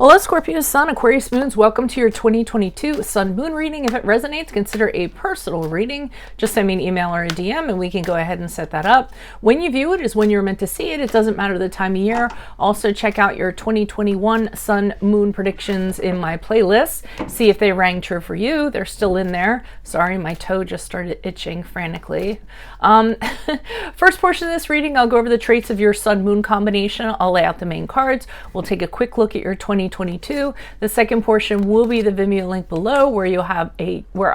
Hello, Scorpio, Sun, Aquarius, Moons. Welcome to your 2022 Sun Moon reading. If it resonates, consider a personal reading. Just send me an email or a DM and we can go ahead and set that up. When you view it is when you're meant to see it. It doesn't matter the time of year. Also, check out your 2021 Sun Moon predictions in my playlist. See if they rang true for you. They're still in there. Sorry, my toe just started itching frantically. First portion of this reading, I'll go over the traits of your Sun Moon combination. I'll lay out the main cards. We'll take a quick look at your 2022. The second portion will be the Vimeo link below where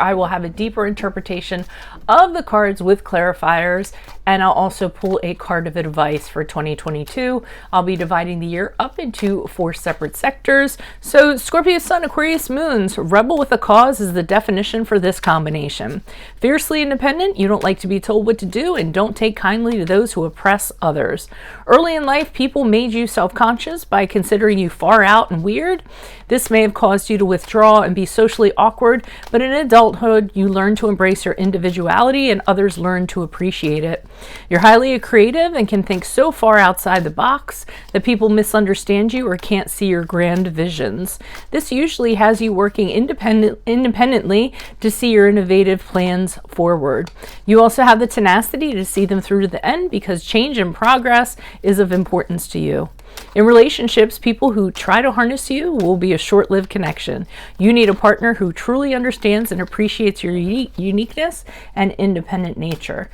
I will have a deeper interpretation of the cards with clarifiers, and I'll also pull a card of advice for 2022. I'll be dividing the year up into 4 separate sectors. So Scorpio, Sun, Aquarius, Moons. Rebel with a cause is the definition for this combination. Fiercely independent, you don't like to be told what to do and don't take kindly to those who oppress others. Early in life, people made you self-conscious by considering you far out and weird. This may have caused you to withdraw and be socially awkward, but in adulthood, you learn to embrace your individuality and others learn to appreciate it. You're highly creative and can think so far outside the box that people misunderstand you or can't see your grand visions. This usually has you working independently to see your innovative plans forward. You also have the tenacity to see them through to the end because change and progress is of importance to you. In relationships, people who try to harness you will be a short-lived connection. You need a partner who truly understands and appreciates your uniqueness and independent nature.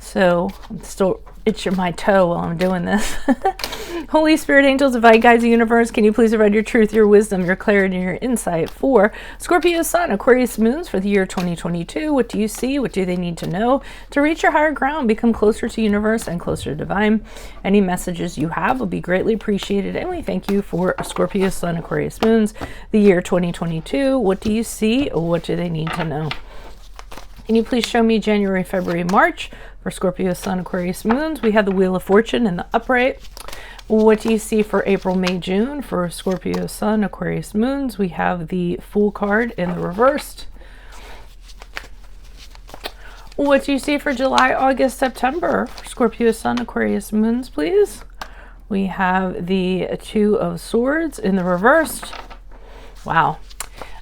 So I'm still itching my toe while I'm doing this. Holy Spirit, angels, divine guides, the universe, can you please provide your truth, your wisdom, your clarity, and your insight for Scorpio, Sun, Aquarius, Moons for the year 2022? What do you see? What do they need to know to reach your higher ground, become closer to universe and closer to divine? Any messages you have will be greatly appreciated, and we thank you for Scorpio, Sun, Aquarius, Moons, the year 2022. What do you see? What do they need to know? Can you please show me January, February, March for Scorpio, Sun, Aquarius, Moons? We have the Wheel of Fortune in the upright. What do you see for April, May, June for Scorpio, Sun, Aquarius, Moons? We have the Fool card in the reversed. What do you see for July, August, September for Scorpio, Sun, Aquarius, Moons, please? We have the Two of Swords in the reversed. Wow.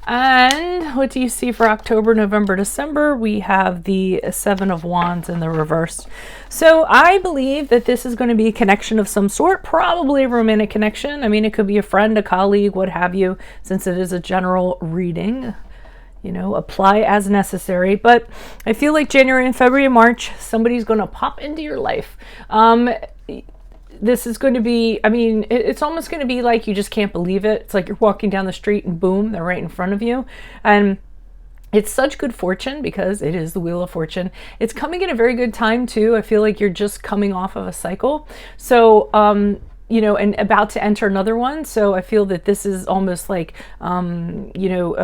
And what do you see for October, November, December? We have the Seven of Wands in the reverse. So I believe that this is going to be a connection of some sort, probably a romantic connection. I mean, it could be a friend, a colleague, what have you, since it is a general reading. You know, apply as necessary. But I feel like January and February and March, somebody's going to pop into your life. This is going to be, I mean, it's almost going to be like you just can't believe it. It's like you're walking down the street and boom, they're right in front of you. And it's such good fortune because it is the Wheel of Fortune. It's coming at a very good time too. I feel like you're just coming off of a cycle. So, you know, and about to enter another one. So I feel that this is almost like, you know,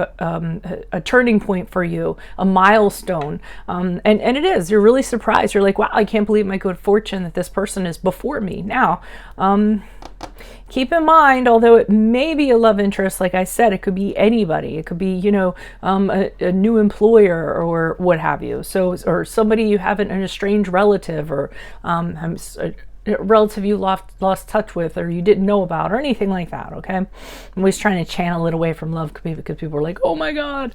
a turning point for you, a milestone. And it is, you're really surprised. You're like, wow, I can't believe my good fortune that this person is before me now. Keep in mind, although it may be a love interest, like I said, it could be anybody. It could be, you know, a new employer or what have you. So, or somebody you have an estranged relative or a relative you lost touch with or you didn't know about or anything like that. Okay, I'm always trying to channel it away from love because people are like, oh my god.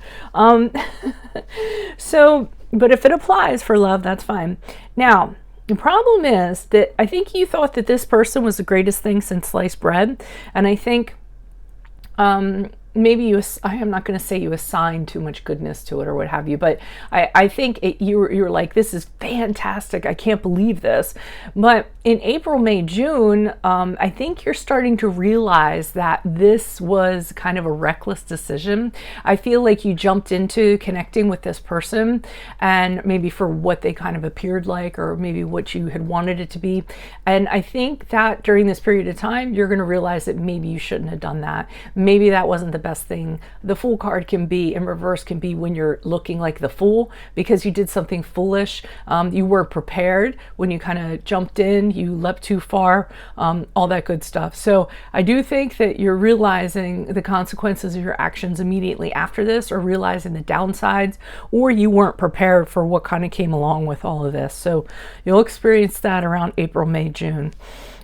So, but if it applies for love, that's fine. Now the problem is that I think you thought that this person was the greatest thing since sliced bread, and I think maybe I am not going to say you assigned too much goodness to it or what have you, but I think you were like, this is fantastic. I can't believe this. But in April, May, June, I think you're starting to realize that this was kind of a reckless decision. I feel like you jumped into connecting with this person and maybe for what they kind of appeared like or maybe what you had wanted it to be. And I think that during this period of time, you're going to realize that maybe you shouldn't have done that. Maybe that wasn't the best thing. The Fool card can be in reverse, can be when you're looking like the fool because you did something foolish. You weren't prepared when you kind of jumped in, you leapt too far, all that good stuff. So I do think that you're realizing the consequences of your actions immediately after this, or realizing the downsides, or you weren't prepared for what kind of came along with all of this. So you'll experience that around April, May, June.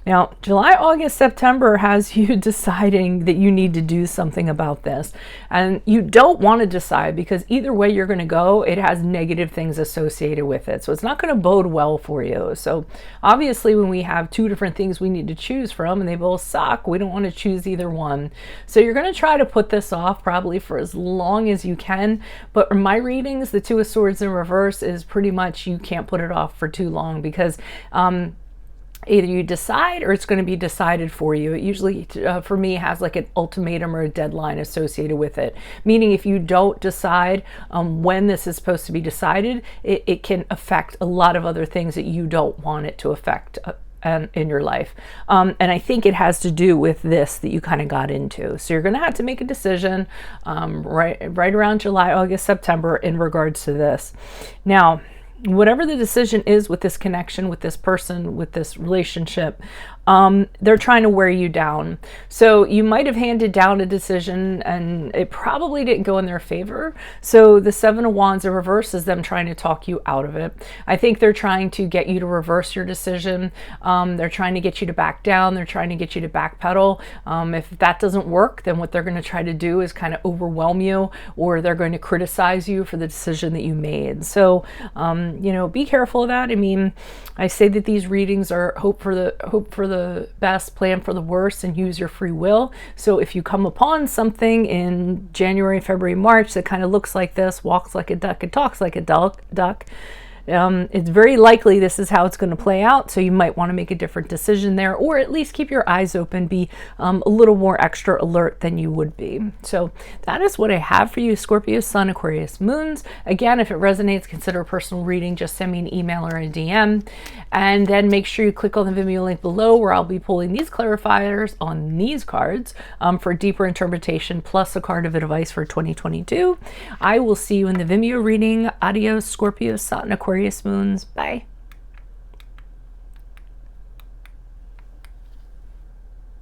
Now, July, August, September has you deciding that you need to do something about this. And you don't want to decide, because either way you're going to go, it has negative things associated with it. So it's not going to bode well for you. So obviously when we have two different things we need to choose from and they both suck, we don't want to choose either one. So you're going to try to put this off probably for as long as you can. But in my readings, the Two of Swords in reverse is pretty much you can't put it off for too long, because either you decide or it's going to be decided for you. It usually, for me, has like an ultimatum or a deadline associated with it. Meaning if you don't decide when this is supposed to be decided, it can affect a lot of other things that you don't want it to affect in your life. And I think it has to do with this that you kind of got into. So you're going to have to make a decision right around July, August, September in regards to this. Now, whatever the decision is with this connection, with this person, with this relationship, they're trying to wear you down. So you might have handed down a decision and it probably didn't go in their favor. So the Seven of Wands in reverse is them trying to talk you out of it. I think they're trying to get you to reverse your decision. They're trying to get you to back down. They're trying to get you to backpedal. If that doesn't work, then what they're going to try to do is kind of overwhelm you, or they're going to criticize you for the decision that you made. So, you know, be careful of that. I mean, I say that these readings are hope for the best, plan for the worst, and use your free will. So if you come upon something in January, February, March that kind of looks like this, walks like a duck, and talks like a duck, it's very likely this is how it's going to play out. So you might want to make a different decision there, or at least keep your eyes open, be a little more extra alert than you would be. So that is what I have for you, Scorpio, Sun, Aquarius, Moons. Again, if it resonates, consider a personal reading. Just send me an email or a DM. And then make sure you click on the Vimeo link below, where I'll be pulling these clarifiers on these cards for deeper interpretation, plus a card of advice for 2022. I will see you in the Vimeo reading. Adios, Scorpio, Sun, Aquarius, Moons. Bye.